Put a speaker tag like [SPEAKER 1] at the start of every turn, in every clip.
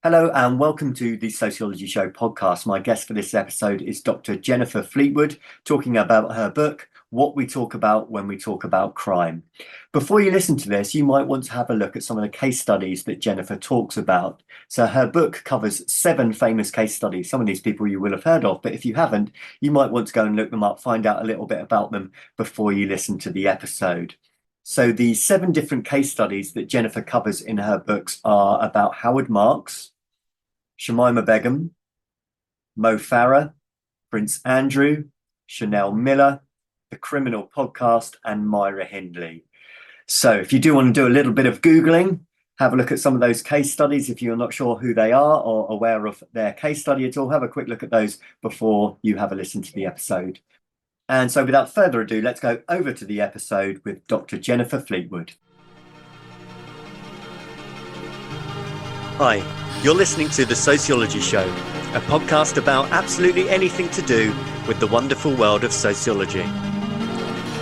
[SPEAKER 1] Hello and welcome to the Sociology Show podcast. My guest for this episode is Dr. Jennifer Fleetwood, talking about her book, What We Talk About When We Talk About Crime. Before you listen to this, you might want to have a look at some of the case studies that Jennifer talks about. So her book covers 7 famous case studies. Some of these people you will have heard of, but if you haven't, you might want to go and look them up, find out a little bit about them before you listen to the episode. So the 7 different case studies that Jennifer covers in her books are about Howard Marks, Shamima Begum, Mo Farah, Prince Andrew, Chanel Miller, The Criminal Podcast, and Myra Hindley. So if you do want to do a little bit of Googling, have a look at some of those case studies. If you're not sure who they are or aware of their case study at all, have a quick look at those before you have a listen to the episode. And so without further ado, let's go over to the episode with Dr. Jennifer Fleetwood. Hi. You're listening to The Sociology Show, a podcast about absolutely anything to do with the wonderful world of sociology.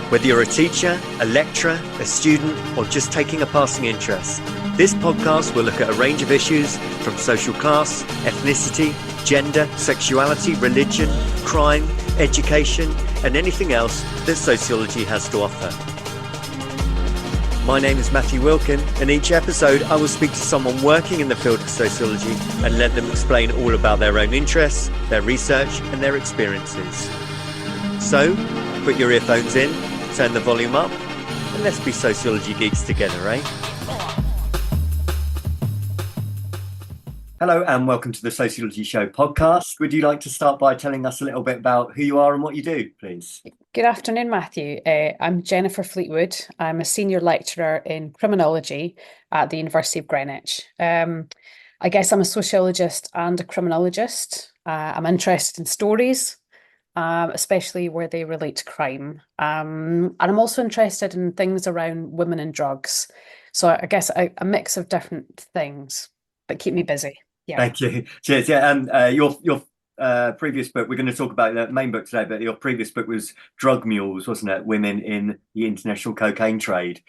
[SPEAKER 1] Whether you're a teacher, a lecturer, a student, or just taking a passing interest, this podcast will look at a range of issues from social class, ethnicity, gender, sexuality, religion, crime, education, and anything else that sociology has to offer. My name is Matthew Wilkin, and each episode I will speak to someone working in the field of sociology and let them explain all about their own interests, their research, and their experiences. So, put your earphones in, turn the volume up, and let's be sociology geeks together, eh? Hello, and welcome to the Sociology Show podcast. Would you like to start by telling us a little bit about who you are and what you do, please?
[SPEAKER 2] Good afternoon, Matthew. I'm Jennifer Fleetwood. I'm a senior lecturer in criminology at the University of Greenwich. I guess I'm a sociologist and a criminologist. I'm interested in stories, especially where they relate to crime. And I'm also interested in things around women and drugs. So I guess a mix of different things, but keep me busy. Yeah.
[SPEAKER 1] Thank you. Cheers. Yeah, and your previous book, we're going to talk about the main book today, but your previous book was Drug Mules, wasn't it? Women in the International Cocaine Trade.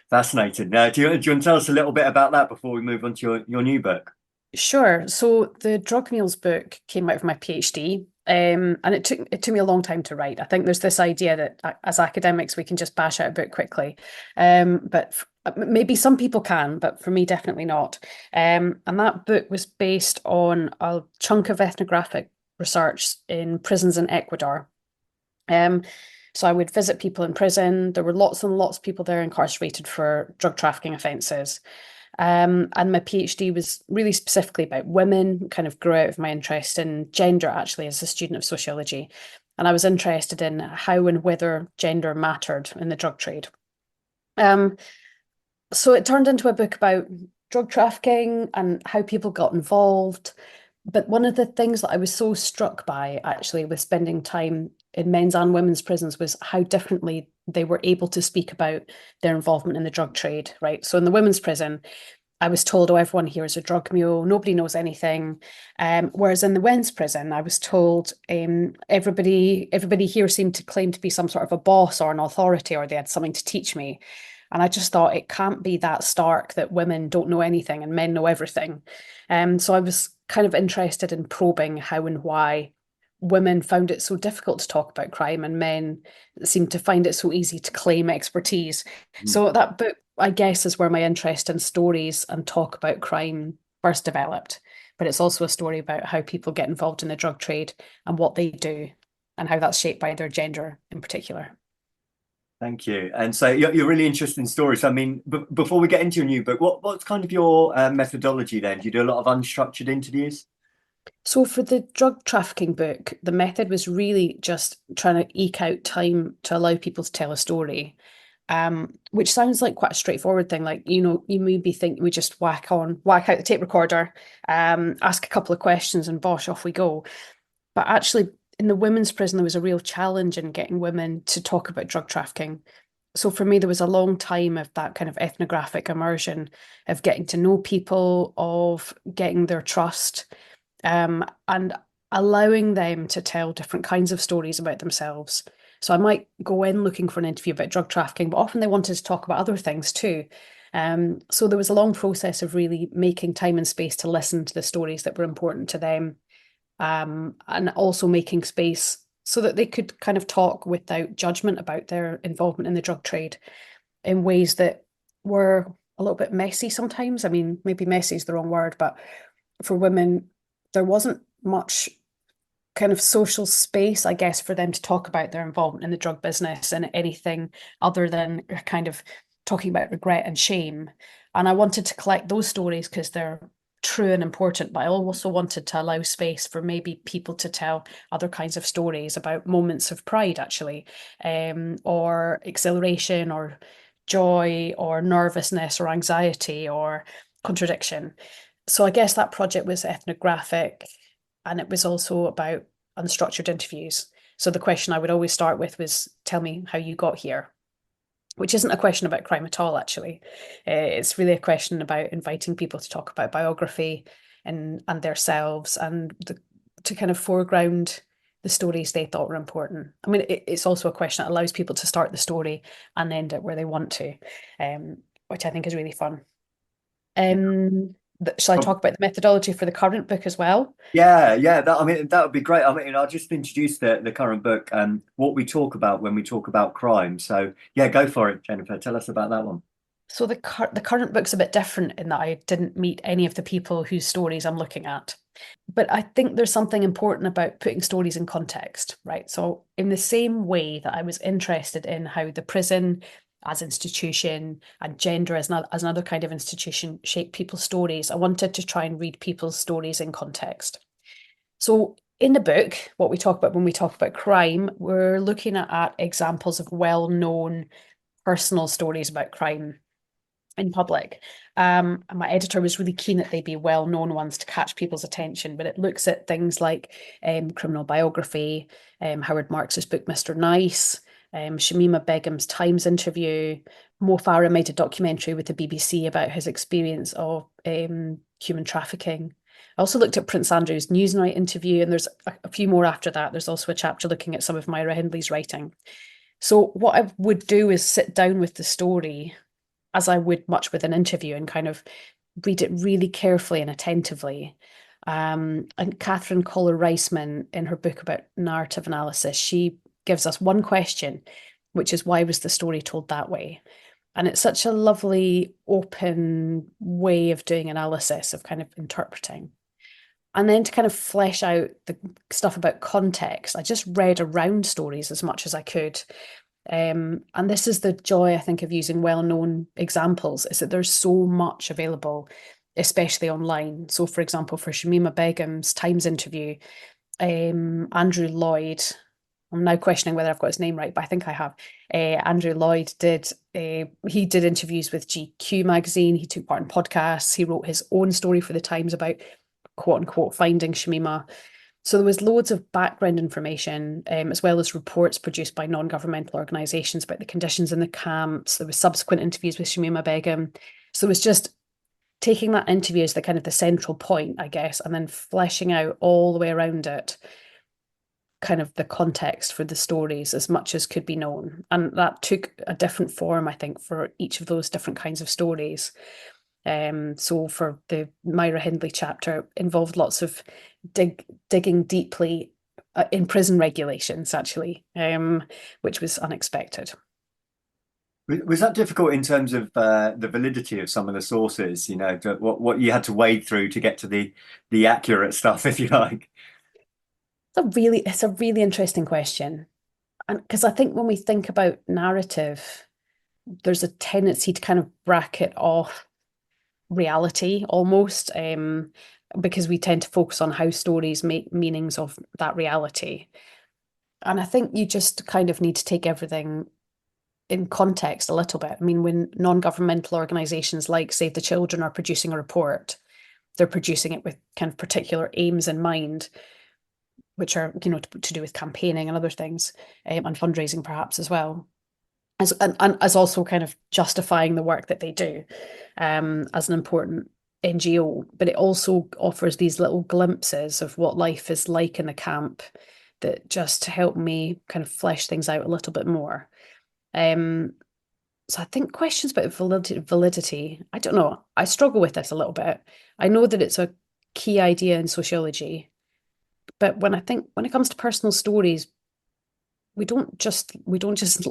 [SPEAKER 1] Fascinating. Now, do you want to tell us a little bit about that before we move on to your new book?
[SPEAKER 2] Sure. So the Drug Mules book came out of my PhD, and it took me a long time to write. I think there's this idea that as academics we can just bash out a book quickly, but maybe some people can, but for me, definitely not. And that book was based on a chunk of ethnographic research in prisons in Ecuador. So I would visit people in prison. There were lots and lots of people there incarcerated for drug trafficking offences. And my PhD was really specifically about women, kind of grew out of my interest in gender, actually, as a student of sociology. And I was interested in how and whether gender mattered in the drug trade. So it turned into a book about drug trafficking and how people got involved. But one of the things that I was so struck by, actually, with spending time in men's and women's prisons was how differently they were able to speak about their involvement in the drug trade, right? So in the women's prison, I was told, oh, everyone here is a drug mule, nobody knows anything. Whereas in the men's prison, I was told everybody here seemed to claim to be some sort of a boss or an authority, or they had something to teach me. And I just thought it can't be that stark that women don't know anything and men know everything. So I was kind of interested in probing how and why women found it so difficult to talk about crime and men seemed to find it so easy to claim expertise. So that book, I guess, is where my interest in stories and talk about crime first developed. But it's also a story about how people get involved in the drug trade and what they do and how that's shaped by their gender in particular.
[SPEAKER 1] Thank you. And so you're really interested in stories. I mean, before we get into your new book, what's kind of your methodology then? Do you do a lot of unstructured interviews?
[SPEAKER 2] So for the drug trafficking book, the method was really just trying to eke out time to allow people to tell a story, which sounds like quite a straightforward thing. Like, you maybe think we just whack out the tape recorder, ask a couple of questions and bosh, off we go. But actually, in the women's prison, there was a real challenge in getting women to talk about drug trafficking. So for me, there was a long time of that kind of ethnographic immersion, of getting to know people, of getting their trust, and allowing them to tell different kinds of stories about themselves. So I might go in looking for an interview about drug trafficking, but often they wanted to talk about other things too. So there was a long process of really making time and space to listen to the stories that were important to them, and also making space so that they could kind of talk without judgment about their involvement in the drug trade in ways that were a little bit messy sometimes. I mean, maybe messy is the wrong word, but for women, there wasn't much kind of social space, I guess, for them to talk about their involvement in the drug business and anything other than kind of talking about regret and shame. And I wanted to collect those stories because they're true and important, but I also wanted to allow space for maybe people to tell other kinds of stories about moments of pride, actually, or exhilaration, or joy, or nervousness, or anxiety, or contradiction. So I guess that project was ethnographic, and it was also about unstructured interviews. So the question I would always start with was, tell me how you got here, which isn't a question about crime at all, actually. It's really a question about inviting people to talk about biography and themselves, and to kind of foreground the stories they thought were important. I mean, it's also a question that allows people to start the story and end it where they want to, which I think is really fun. Shall I talk about the methodology for the current book as well?
[SPEAKER 1] Yeah. I mean, that would be great. I mean, I'll just introduce the current book, what we talk about when we talk about crime. So, yeah, go for it, Jennifer. Tell us about that one.
[SPEAKER 2] So the current book's a bit different in that I didn't meet any of the people whose stories I'm looking at. But I think there's something important about putting stories in context, right? So in the same way that I was interested in how the prison as institution and gender as another kind of institution shape people's stories, I wanted to try and read people's stories in context. So in the book, what we talk about when we talk about crime, we're looking at examples of well-known personal stories about crime in public. And my editor was really keen that they be well-known ones to catch people's attention, but it looks at things like criminal biography, Howard Marks's book, Mr. Nice, Shamima Begum's Times interview. Mo Farah made a documentary with the BBC about his experience of human trafficking. I also looked at Prince Andrew's Newsnight interview, and there's a few more after that. There's also a chapter looking at some of Myra Hindley's writing. So what I would do is sit down with the story as I would much with an interview and kind of read it really carefully and attentively. And Catherine Collar Reisman, in her book about narrative analysis, she gives us one question, which is, why was the story told that way? And it's such a lovely, open way of doing analysis, of kind of interpreting. And then to kind of flesh out the stuff about context, I just read around stories as much as I could. And this is the joy, I think, of using well-known examples, is that there's so much available, especially online. So, for example, for Shamima Begum's Times interview, Andrew Lloyd, I'm now questioning whether I've got his name right, but I think I have. Andrew Lloyd he did interviews with GQ magazine. He took part in podcasts. He wrote his own story for the Times about quote unquote finding Shamima. So there was loads of background information, as well as reports produced by non-governmental organisations about the conditions in the camps. There was subsequent interviews with Shamima Begum. So it was just taking that interview as the kind of the central point, I guess, and then fleshing out all the way around it, kind of the context for the stories as much as could be known. And that took a different form, I think, for each of those different kinds of stories. So for the Myra Hindley chapter, involved lots of digging deeply in prison regulations, actually, which was unexpected.
[SPEAKER 1] Was that difficult in terms of the validity of some of the sources? You know, what you had to wade through to get to the accurate stuff, if you like.
[SPEAKER 2] It's a really interesting question, and because I think when we think about narrative, there's a tendency to kind of bracket off reality almost, because we tend to focus on how stories make meanings of that reality. And I think you just kind of need to take everything in context a little bit. I mean, when non-governmental organizations like Save the Children are producing a report, they're producing it with kind of particular aims in mind, which are, to do with campaigning and other things, and fundraising perhaps as well. And as also kind of justifying the work that they do, as an important NGO, but it also offers these little glimpses of what life is like in the camp that just help me kind of flesh things out a little bit more. So I think questions about validity, I don't know. I struggle with this a little bit. I know that it's a key idea in sociology, but when it comes to personal stories, we don't just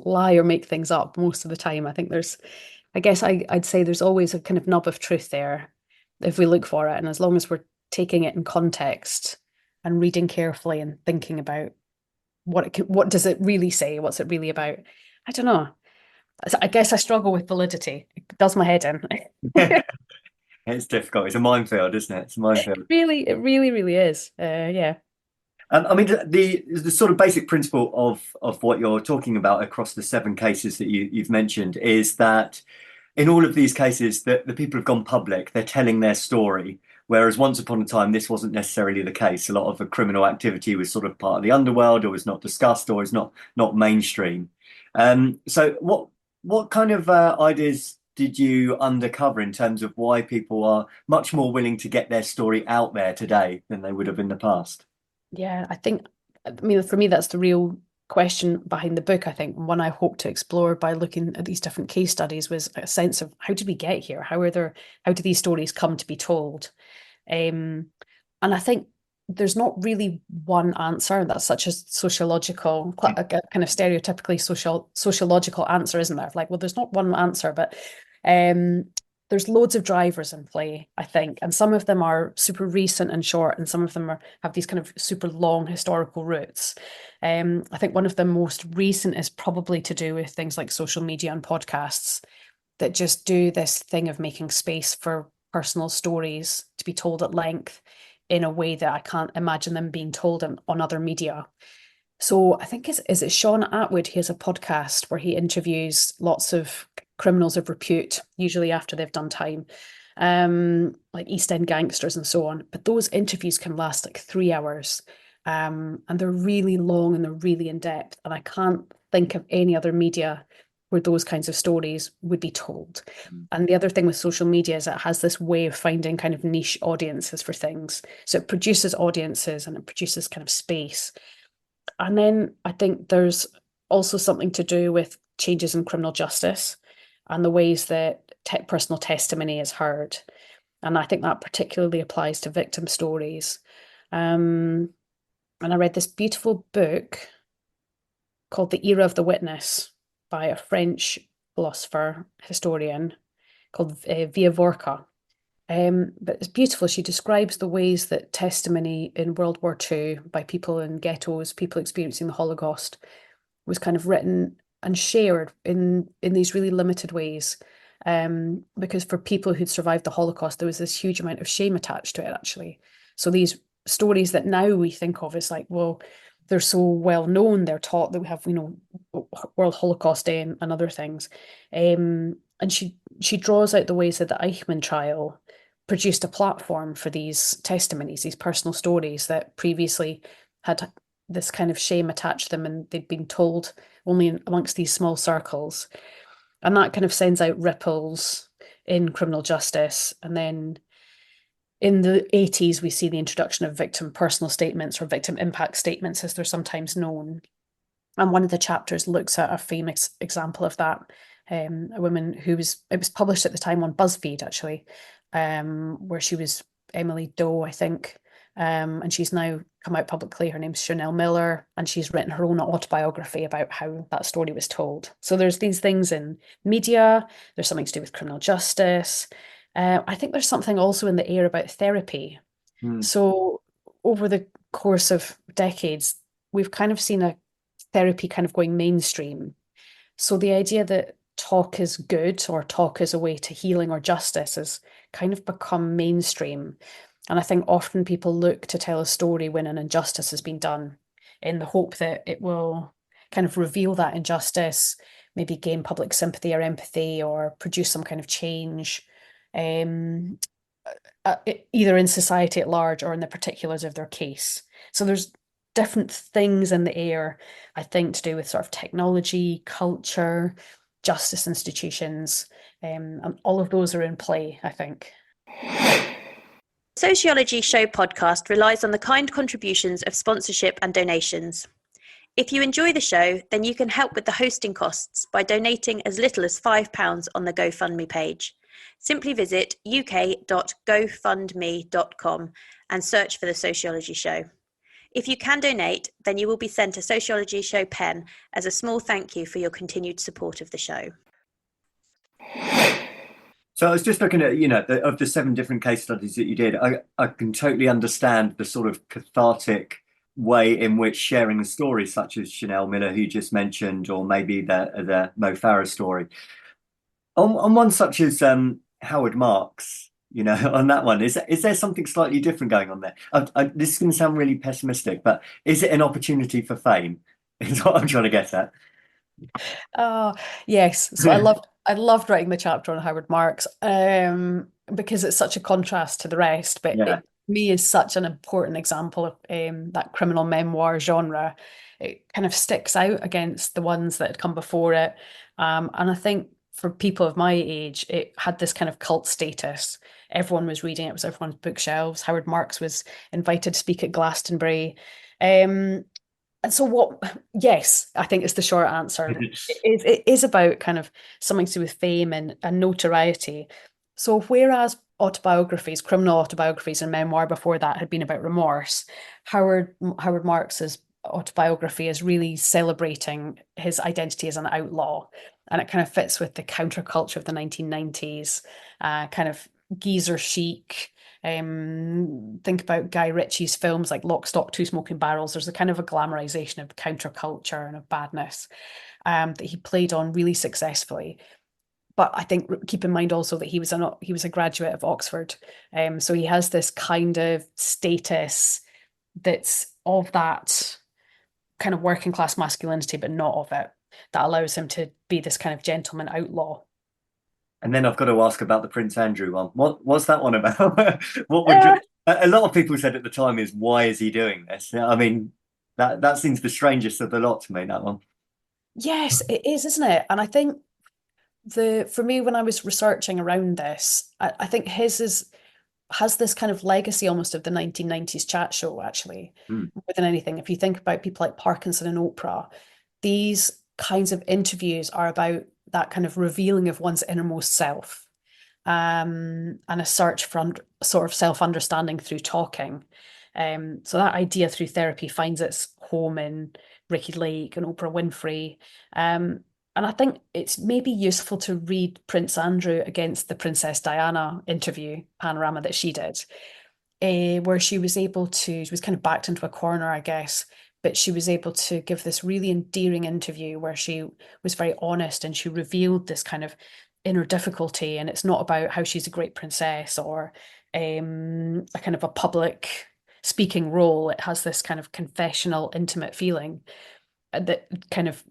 [SPEAKER 2] lie or make things up most of the time. I think I guess I'd say there's always a kind of nub of truth there if we look for it, and as long as we're taking it in context and reading carefully and thinking about what does it really say, what's it really about. I don't know. I guess I struggle with validity. It does my head in.
[SPEAKER 1] It's difficult. It's a minefield, isn't it? It's a minefield.
[SPEAKER 2] It really is. Yeah.
[SPEAKER 1] I mean, the sort of basic principle of what you're talking about across the 7 cases that you've mentioned is that in all of these cases, the people have gone public. They're telling their story, whereas once upon a time, this wasn't necessarily the case. A lot of the criminal activity was sort of part of the underworld, or was not discussed, or is not mainstream. So, what kind of ideas did you uncover in terms of why people are much more willing to get their story out there today than they would have in the past?
[SPEAKER 2] Yeah, I mean, for me, that's the real question behind the book. I think one I hope to explore by looking at these different case studies was a sense of how did we get here? How do these stories come to be told? Um, and I think there's not really one answer. That's such a sociological, a kind of stereotypically sociological answer, isn't there? Like, well, there's not one answer, but um, there's loads of drivers in play, I think, and some of them are super recent and short, and some of them have these kind of super long historical roots. I think one of the most recent is probably to do with things like social media and podcasts that just do this thing of making space for personal stories to be told at length in a way that I can't imagine them being told on other media. So I think is it Sean Atwood? He has a podcast where he interviews lots of criminals of repute, usually after they've done time, like East End gangsters and so on. But those interviews can last like 3 hours, and they're really long and they're really in depth. And I can't think of any other media where those kinds of stories would be told. And the other thing with social media is it has this way of finding kind of niche audiences for things. So it produces audiences and it produces kind of space. And then I think there's also something to do with changes in criminal justice and the ways that personal testimony is heard. And I think that particularly applies to victim stories. And I read this beautiful book called The Era of the Witness by a French philosopher, historian called Viavorka. But it's beautiful. She describes the ways that testimony in World War II by people in ghettos, people experiencing the Holocaust, was kind of written and shared in these really limited ways. Because for people who'd survived the Holocaust, there was this huge amount of shame attached to it, actually. So these stories that now we think of as like, well, they're so well known, they're taught that we have, World Holocaust Day and other things. And she draws out the ways that the Eichmann trial produced a platform for these testimonies, these personal stories that previously had this kind of shame attached to them and they'd been told only amongst these small circles. And that kind of sends out ripples in criminal justice. And then in the 80s, we see the introduction of victim personal statements or victim impact statements, as they're sometimes known. And one of the chapters looks at a famous example of that. A woman it was published at the time on BuzzFeed, actually, where she was Emily Doe, I think. And she's now come out publicly. Her name's Chanel Miller, and she's written her own autobiography about how that story was told. So there's these things in media, there's something to do with criminal justice. I think there's something also in the air about therapy.
[SPEAKER 1] Mm.
[SPEAKER 2] So over the course of decades, we've kind of seen a therapy kind of going mainstream. So the idea that talk is good or talk is a way to healing or justice has kind of become mainstream. And I think often people look to tell a story when an injustice has been done in the hope that it will kind of reveal that injustice, maybe gain public sympathy or empathy or produce some kind of change, either in society at large or in the particulars of their case. So there's different things in the air, I think, to do with sort of technology, culture, justice institutions, and all of those are in play, I think.
[SPEAKER 3] Sociology Show podcast relies on the kind contributions of sponsorship and donations. If you enjoy the show, then you can help with the hosting costs by donating as little as £5 on the GoFundMe page. Simply visit uk.gofundme.com and search for The Sociology Show. If you can donate, then you will be sent a Sociology Show pen as a small thank you for your continued support of the show.
[SPEAKER 1] So I was just looking at, of the 7 different case studies that you did, I can totally understand the sort of cathartic way in which sharing the stories, such as Chanel Miller, who you just mentioned, or maybe the Mo Farah story. On one such as Howard Marks, on that one, is there something slightly different going on there? This is going to sound really pessimistic, but is it an opportunity for fame? Is what I'm trying to get at.
[SPEAKER 2] Oh, yes. So I loved writing the chapter on Howard Marks because it's such a contrast to the rest, but
[SPEAKER 1] Yeah.
[SPEAKER 2] it to me is such an important example of that criminal memoir genre. It kind of sticks out against the ones that had come before it. And I think for people of my age, it had this kind of cult status. Everyone was reading it. It was everyone's bookshelves. Howard Marks was invited to speak at Glastonbury. And so yes, I think it's the short answer. It is about kind of something to do with fame and notoriety. So whereas criminal autobiographies and memoir before that had been about remorse, Howard Marks's autobiography is really celebrating his identity as an outlaw. And it kind of fits with the counterculture of the 1990s, kind of geezer chic. Think about Guy Ritchie's films like Lock, Stock, Two Smoking Barrels. There's a kind of a glamorization of counterculture and of badness that he played on really successfully. But I think keep in mind also that he was a graduate of Oxford, so he has this kind of status that's of that kind of working class masculinity, but not of it, that allows him to be this kind of gentleman outlaw.
[SPEAKER 1] And then I've got to ask about the Prince Andrew one. What's that one about? A lot of people said at the time is, why is he doing this? I mean, that seems the strangest of the lot to me, that one.
[SPEAKER 2] Yes, it is, isn't it? And I think for me, when I was researching around this, I think has this kind of legacy almost of the 1990s chat show, actually, more than anything. If you think about people like Parkinson and Oprah, these kinds of interviews are about that kind of revealing of one's innermost self, and a search for sort of self-understanding through talking. So that idea through therapy finds its home in Ricki Lake and Oprah Winfrey. And I think it's maybe useful to read Prince Andrew against the Princess Diana interview panorama that she did, where she was kind of backed into a corner, I guess, but she was able to give this really endearing interview where she was very honest and she revealed this kind of inner difficulty. And it's not about how she's a great princess or a kind of a public speaking role. It has this kind of confessional, intimate feeling that kind of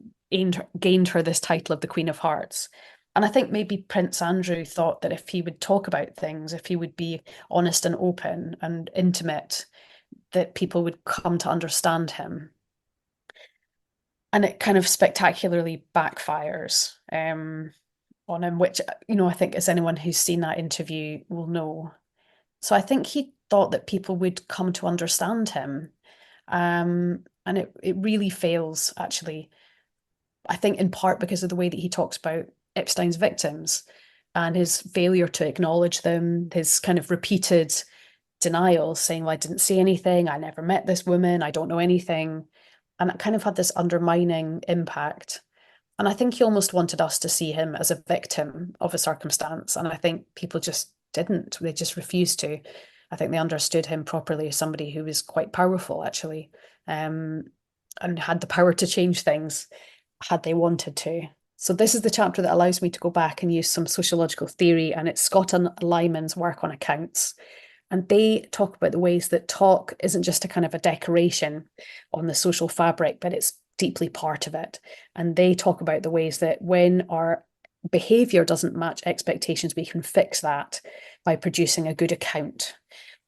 [SPEAKER 2] gained her this title of the Queen of Hearts. And I think maybe Prince Andrew thought that if he would talk about things, if he would be honest and open and intimate, that people would come to understand him. And it kind of spectacularly backfires on him, which, I think as anyone who's seen that interview will know. So I think he thought that people would come to understand him. And it really fails, actually. I think in part because of the way that he talks about Epstein's victims and his failure to acknowledge them, his kind of repeated denials, saying, well, I didn't see anything, I never met this woman, I don't know anything. And it kind of had this undermining impact. And I think he almost wanted us to see him as a victim of a circumstance. And I think people just didn't. They just refused to. I think they understood him properly as somebody who was quite powerful, actually, and had the power to change things had they wanted to. So this is the chapter that allows me to go back and use some sociological theory, and it's Scott and Lyman's work on accounts. And they talk about the ways that talk isn't just a kind of a decoration on the social fabric, but it's deeply part of it. And they talk about the ways that when our behavior doesn't match expectations, we can fix that by producing a good account.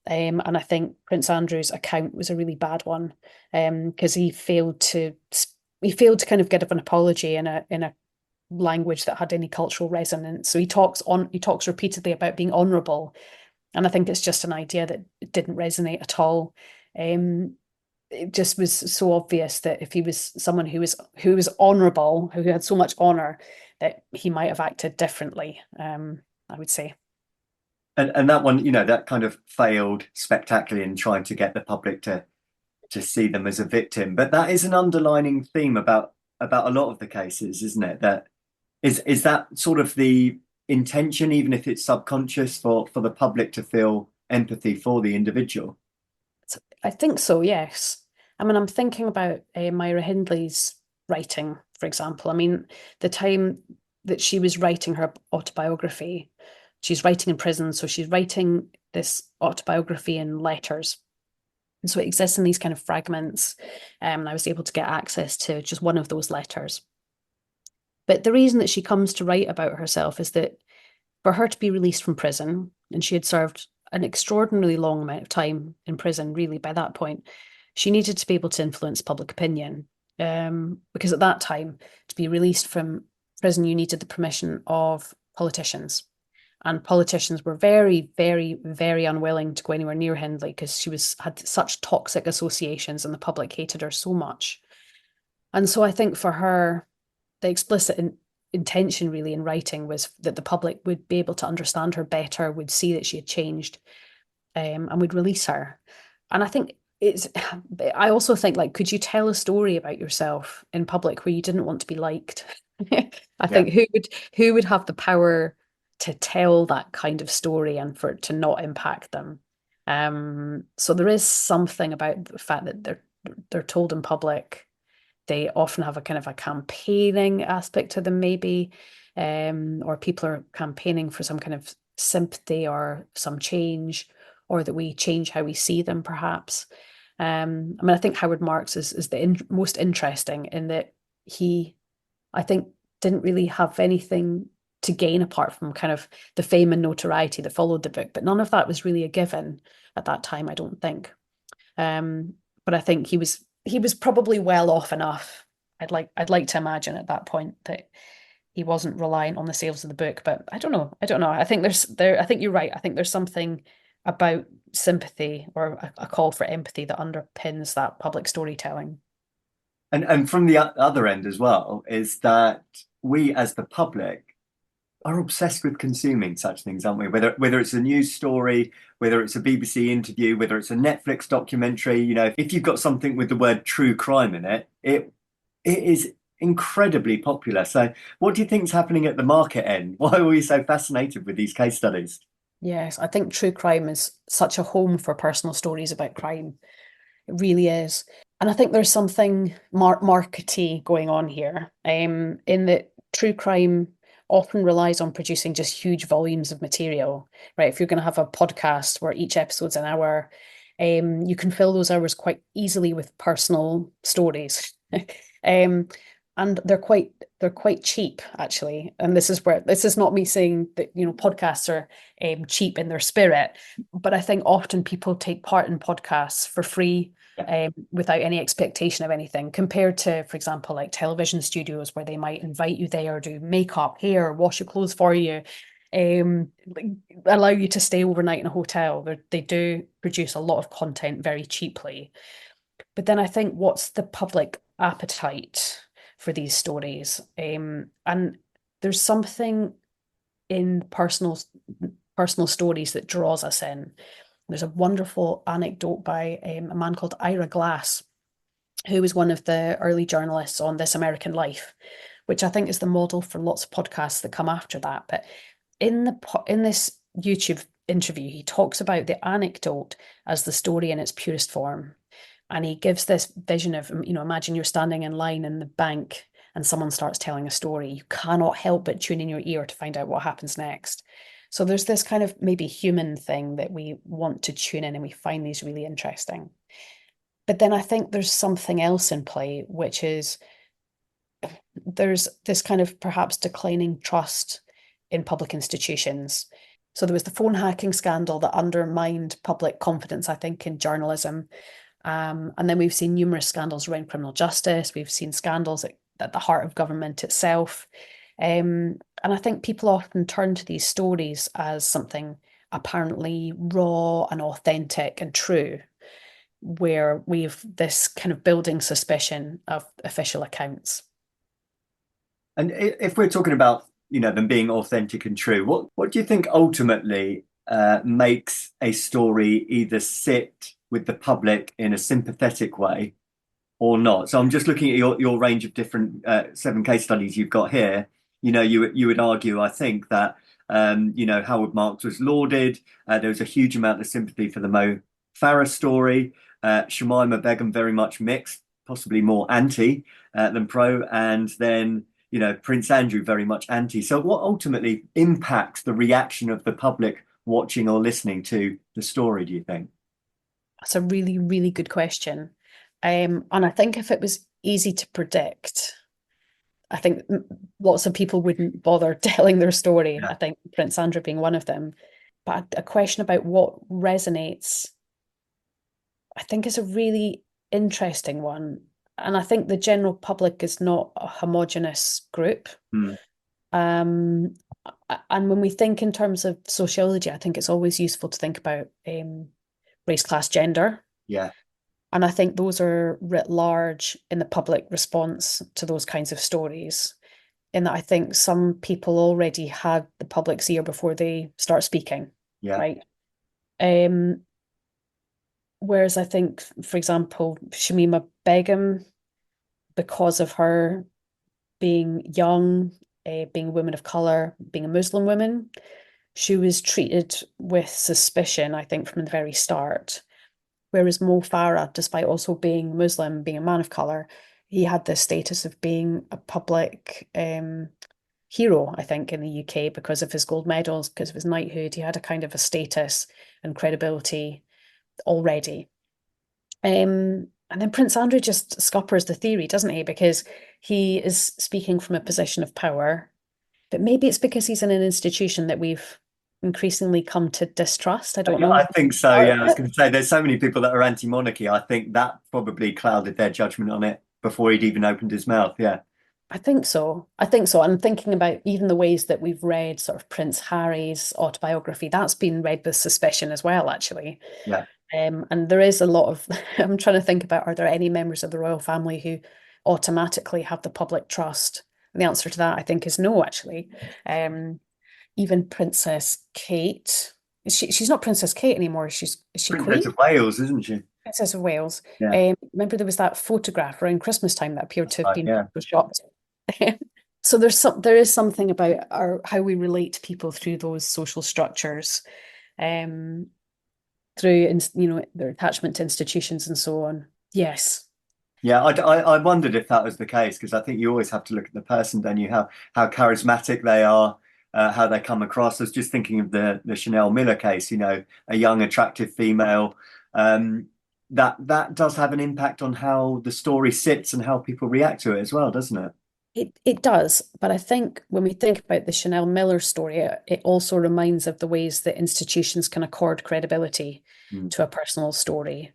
[SPEAKER 2] And I think Prince Andrew's account was a really bad one, because he failed to kind of give an apology in a language that had any cultural resonance. So he talks repeatedly about being honourable, and I think it's just an idea that didn't resonate at all. it just was so obvious that if he was someone who was honourable, who had so much honour, that he might have acted differently, I would say.
[SPEAKER 1] And that one, that kind of failed spectacularly in trying to get the public to see them as a victim. But that is an underlining theme about a lot of the cases, isn't it? That is that sort of the intention, even if it's subconscious, for the public to feel empathy for the individual?
[SPEAKER 2] I think so, yes. I mean, I'm thinking about Myra Hindley's writing, for example. I mean, the time that she was writing her autobiography, she's writing in prison, so she's writing this autobiography in letters. And so it exists in these kind of fragments. And I was able to get access to just one of those letters. But the reason that she comes to write about herself is that for her to be released from prison, and she had served an extraordinarily long amount of time in prison, really, by that point, she needed to be able to influence public opinion. Because at that time, to be released from prison, you needed the permission of politicians. And politicians were very, very, very unwilling to go anywhere near Hindley because she had such toxic associations and the public hated her so much. And so I think for her, the explicit intention really in writing was that the public would be able to understand her better, would see that she had changed, and would release her. And I think I also think, like, could you tell a story about yourself in public where you didn't want to be liked? I think who would have the power to tell that kind of story and for it to not impact them? So there is something about the fact that they're told in public. They often have a kind of a campaigning aspect to them, maybe, or people are campaigning for some kind of sympathy or some change, or that we change how we see them, perhaps. I mean, I think Howard Marks is the most interesting in that he, I think, didn't really have anything to gain apart from kind of the fame and notoriety that followed the book, but none of that was really a given at that time, I don't think. But I think he was probably well off enough. I'd like to imagine at that point that he wasn't reliant on the sales of the book, but I don't know. I think I think you're right. I think there's something about sympathy or a call for empathy that underpins that public storytelling.
[SPEAKER 1] And from the other end as well, is that we as the public are obsessed with consuming such things, aren't we? Whether it's a news story, whether it's a BBC interview, whether it's a Netflix documentary, if you've got something with the word true crime in it, it is incredibly popular. So what do you think is happening at the market end? Why are we so fascinated with these case studies?
[SPEAKER 2] Yes, I think true crime is such a home for personal stories about crime. It really is. And I think there's something markety going on here, in that true crime often relies on producing just huge volumes of material, right? If you're going to have a podcast where each episode's an hour, you can fill those hours quite easily with personal stories. And they're quite cheap, actually. And this is not me saying that podcasts are cheap in their spirit, but I think often people take part in podcasts for free, without any expectation of anything, compared to, for example, like television studios where they might invite you there, do makeup, hair, wash your clothes for you, allow you to stay overnight in a hotel. They do produce a lot of content very cheaply. But then I think, what's the public appetite for these stories? And there's something in personal stories that draws us in. There's a wonderful anecdote by a man called Ira Glass, who was one of the early journalists on This American Life, which I think is the model for lots of podcasts that come after that. But in this YouTube interview, he talks about the anecdote as the story in its purest form. And he gives this vision of, imagine you're standing in line in the bank and someone starts telling a story. You cannot help but tune in your ear to find out what happens next. So there's this kind of maybe human thing that we want to tune in, and we find these really interesting. But then I think there's something else in play, which is there's this kind of perhaps declining trust in public institutions. So there was the phone hacking scandal that undermined public confidence, I think, in journalism. And then we've seen numerous scandals around criminal justice. We've seen scandals at the heart of government itself. And I think people often turn to these stories as something apparently raw and authentic and true. where we've this kind of building suspicion of official accounts.
[SPEAKER 1] And if we're talking about, them being authentic and true, what do you think ultimately makes a story either sit with the public in a sympathetic way or not? So I'm just looking at your range of different 7 case studies you've got here. You would argue, I think, that Howard Marks was lauded. There was a huge amount of sympathy for the Mo Farah story. Shamima Begum very much mixed, possibly more anti than pro, and then Prince Andrew very much anti. So what ultimately impacts the reaction of the public watching or listening to the story, do you think?
[SPEAKER 2] That's a really, really good question. And I think if it was easy to predict, I think lots of people wouldn't bother telling their story.
[SPEAKER 1] Yeah.
[SPEAKER 2] I think Prince Andrew being one of them. But a question about what resonates, I think, is a really interesting one. And I think the general public is not a homogenous group. And when we think in terms of sociology, I think it's always useful to think about race, class, gender.
[SPEAKER 1] Yeah.
[SPEAKER 2] And I think those are writ large in the public response to those kinds of stories, in that I think some people already had the public's ear before they start speaking.
[SPEAKER 1] Yeah.
[SPEAKER 2] Right. Whereas I think, for example, Shamima Begum, because of her being young, being a woman of colour, being a Muslim woman, she was treated with suspicion, I think, from the very start. Whereas Mo Farah, despite also being Muslim, being a man of colour, he had the status of being a public hero, I think, in the UK because of his gold medals, because of his knighthood. He had a kind of a status and credibility already. And then Prince Andrew just scuppers the theory, doesn't he? Because he is speaking from a position of power, but maybe it's because he's in an institution that we've increasingly come to distrust. I don't know.
[SPEAKER 1] I think so. Yeah, I was going to say there's so many people that are anti-monarchy. I think that probably clouded their judgment on it before he'd even opened his mouth. Yeah.
[SPEAKER 2] I think so. I'm thinking about even the ways that we've read sort of Prince Harry's autobiography. That's been read with suspicion as well, actually.
[SPEAKER 1] Yeah.
[SPEAKER 2] And there is a lot of, I'm trying to think about, are there any members of the royal family who automatically have the public trust? And the answer to that, I think, is no, actually. Even Princess Kate, she's not Princess Kate anymore. Is she
[SPEAKER 1] Princess
[SPEAKER 2] Queen?
[SPEAKER 1] of Wales, isn't she?
[SPEAKER 2] Princess of Wales.
[SPEAKER 1] Yeah.
[SPEAKER 2] Remember there was that photograph around Christmas time that appeared to have been
[SPEAKER 1] Yeah.
[SPEAKER 2] photoshopped. So there is something about how we relate to people through those social structures, through their attachment to institutions and so on. Yes.
[SPEAKER 1] Yeah, I wondered if that was the case, because I think you always have to look at the person, then you have how charismatic they are, how they come across. I was just thinking of the Chanel Miller case, a young, attractive female. That does have an impact on how the story sits and how people react to it as well, doesn't it?
[SPEAKER 2] It does, but I think when we think about the Chanel Miller story, it also reminds of the ways that institutions can accord credibility to a personal story.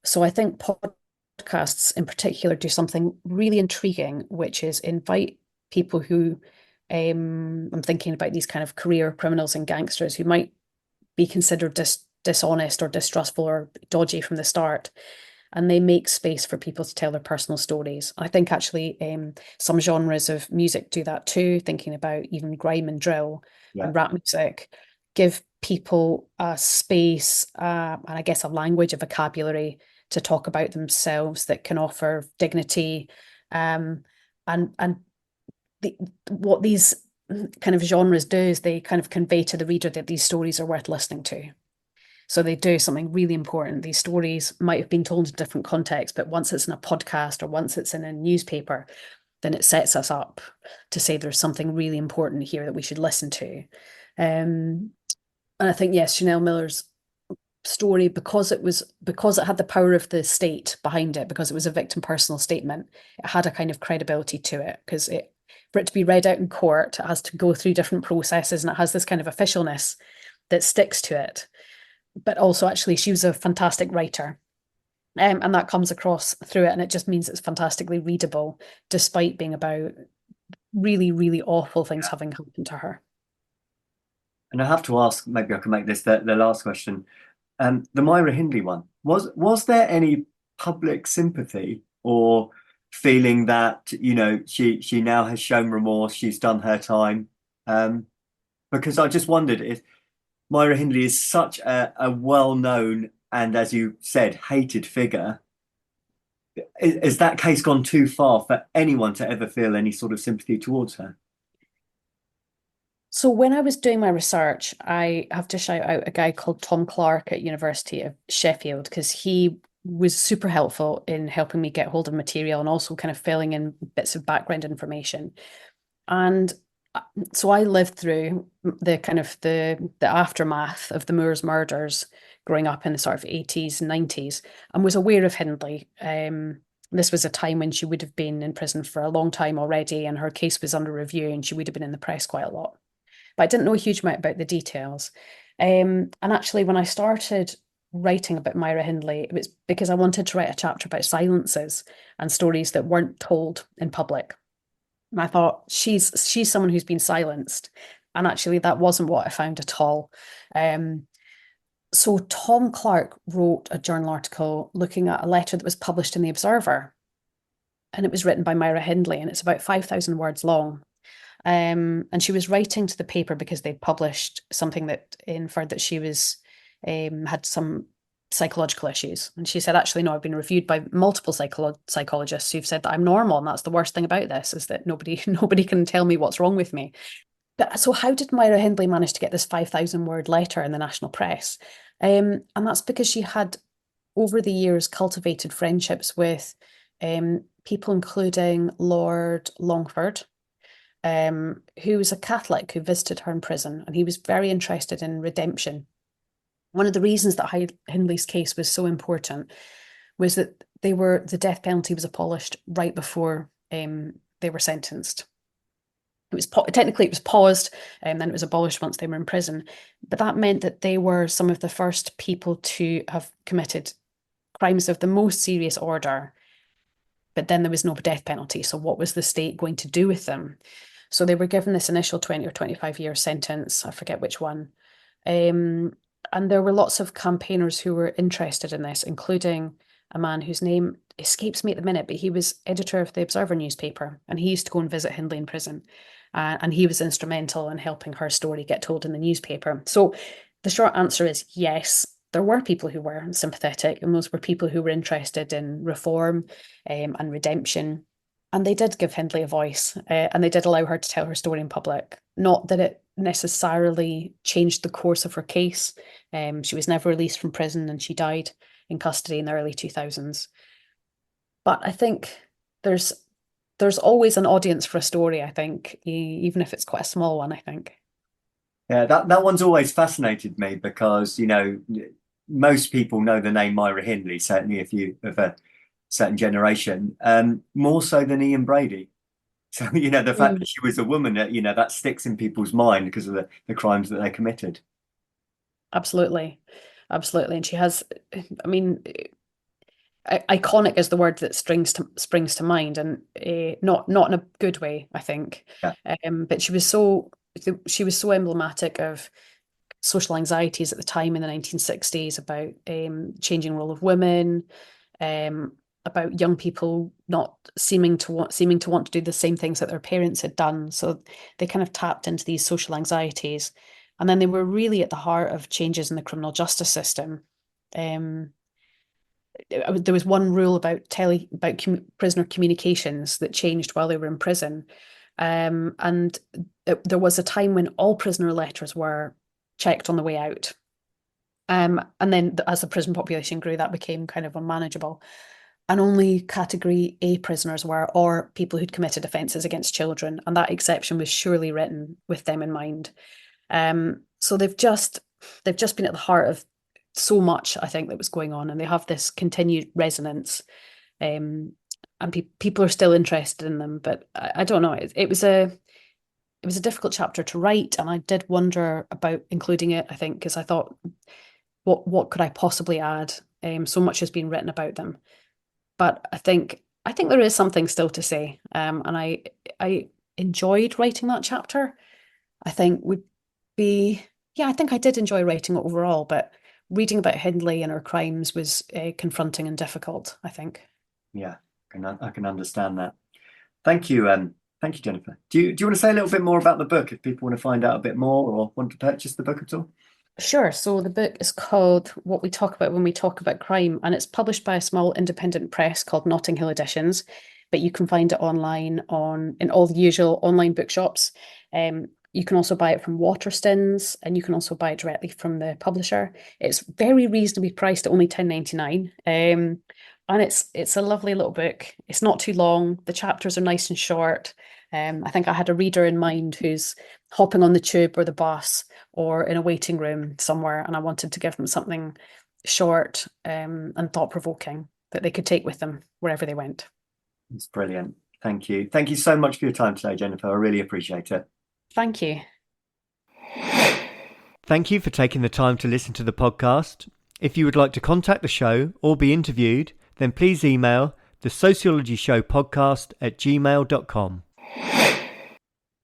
[SPEAKER 2] So I think podcasts in particular do something really intriguing, which is invite people who, I'm thinking about these kind of career criminals and gangsters who might be considered dishonest or distrustful or dodgy from the start. And they make space for people to tell their personal stories. I think actually some genres of music do that too, thinking about even grime and drill and rap music, give people a space and I guess a language, a vocabulary to talk about themselves that can offer dignity. What these kind of genres do is they kind of convey to the reader that these stories are worth listening to. So they do something really important. These stories might have been told in different contexts, but once it's in a podcast or once it's in a newspaper, then it sets us up to say there's something really important here that we should listen to. And I think, yes, Chanel Miller's story, because it had the power of the state behind it, because it was a victim personal statement, it had a kind of credibility to it, because for it to be read out in court, it has to go through different processes and it has this kind of officialness that sticks to it. But also, actually, she was a fantastic writer. And that comes across through it. And it just means it's fantastically readable, despite being about really, really awful things having happened to her.
[SPEAKER 1] And I have to ask, maybe I can make this the last question. The Myra Hindley one, was there any public sympathy or feeling that, she now has shown remorse, she's done her time? Because I just wondered if Myra Hindley is such a well-known and, as you said, hated figure. Has that case gone too far for anyone to ever feel any sort of sympathy towards her?
[SPEAKER 2] So when I was doing my research, I have to shout out a guy called Tom Clark at University of Sheffield, because he was super helpful in helping me get hold of material and also kind of filling in bits of background information. And so I lived through the kind of the aftermath of the Moors murders growing up in the sort of 80s and 90s, and was aware of Hindley. This was a time when she would have been in prison for a long time already, and her case was under review, and she would have been in the press quite a lot. But I didn't know a huge amount about the details. And actually, when I started writing about Myra Hindley, it was because I wanted to write a chapter about silences and stories that weren't told in public. And I thought, she's someone who's been silenced. And actually, that wasn't what I found at all. So Tom Clark wrote a journal article looking at a letter that was published in The Observer. And it was written by Myra Hindley, and it's about 5,000 words long. And she was writing to the paper because they'd published something that inferred that she was had some psychological issues. And she said, actually, no, I've been reviewed by multiple psychologists who've said that I'm normal, and that's the worst thing about this, is that nobody can tell me what's wrong with me. But so how did Myra Hindley manage to get this 5,000 word letter in the national press? And that's because she had, over the years, cultivated friendships with people including Lord Longford, who was a Catholic who visited her in prison, and he was very interested in redemption. One of the reasons that Hindley's case was so important was that the death penalty was abolished right before they were sentenced. Technically it was paused, and then it was abolished once they were in prison. But that meant that they were some of the first people to have committed crimes of the most serious order. But then there was no death penalty. So what was the state going to do with them? So they were given this initial 20 or 25-year sentence. I forget which one. And there were lots of campaigners who were interested in this, including a man whose name escapes me at the minute, but he was editor of the Observer newspaper, and he used to go and visit Hindley in prison. And he was instrumental in helping her story get told in the newspaper. So the short answer is yes, there were people who were sympathetic, and those were people who were interested in reform and redemption. And they did give Hindley a voice, and they did allow her to tell her story in public. Not that it necessarily changed the course of her case. She was never released from prison, and she died in custody in the early 2000s. But I think there's always an audience for a story, I think, even if it's quite a small one, I think.
[SPEAKER 1] Yeah, that one's always fascinated me because, most people know the name Myra Hindley, certainly if you of a certain generation, more so than Ian Brady. So, the fact that she was a woman, that sticks in people's mind because of the crimes that they committed.
[SPEAKER 2] Absolutely. Absolutely. And she has, I mean, iconic is the word that springs to mind, and not in a good way, I think.
[SPEAKER 1] Yeah.
[SPEAKER 2] But she was so emblematic of social anxieties at the time in the 1960s about changing role of women, about young people not seeming to want to do the same things that their parents had done. So they kind of tapped into these social anxieties, and then they were really at the heart of changes in the criminal justice system. There was one rule about prisoner communications that changed while they were in prison, and there was a time when all prisoner letters were checked on the way out. And then as the prison population grew, that became kind of unmanageable. And only category A prisoners were, or people who'd committed offences against children. And that exception was surely written with them in mind. So they've just been at the heart of so much, I think, that was going on. And they have this continued resonance. And people are still interested in them. But I don't know. It was a difficult chapter to write, and I did wonder about including it, I think, because I thought, what could I possibly add? So much has been written about them. But I think there is something still to say. And I enjoyed writing that chapter. I think I think I did enjoy writing it overall, but reading about Hindley and her crimes was confronting and difficult, I think.
[SPEAKER 1] Yeah, I can understand that. Thank you. Thank you, Jennifer. Do you want to say a little bit more about the book if people want to find out a bit more or want to purchase the book at all?
[SPEAKER 2] Sure. So the book is called What We Talk About When We Talk About Crime, and it's published by a small independent press called Notting Hill Editions, but you can find it online in all the usual online bookshops. You can also buy it from Waterstones, and you can also buy it directly from the publisher. It's very reasonably priced at only £10.99. And it's a lovely little book. It's not too long. The chapters are nice and short. I think I had a reader in mind who's hopping on the tube or the bus or in a waiting room somewhere, and I wanted to give them something short and thought-provoking that they could take with them wherever they went.
[SPEAKER 1] It's brilliant. Thank you. Thank you so much for your time today, Jennifer. I really appreciate it.
[SPEAKER 2] Thank you.
[SPEAKER 1] Thank you for taking the time to listen to the podcast. If you would like to contact the show or be interviewed, then please email the sociologyshowpodcast@gmail.com.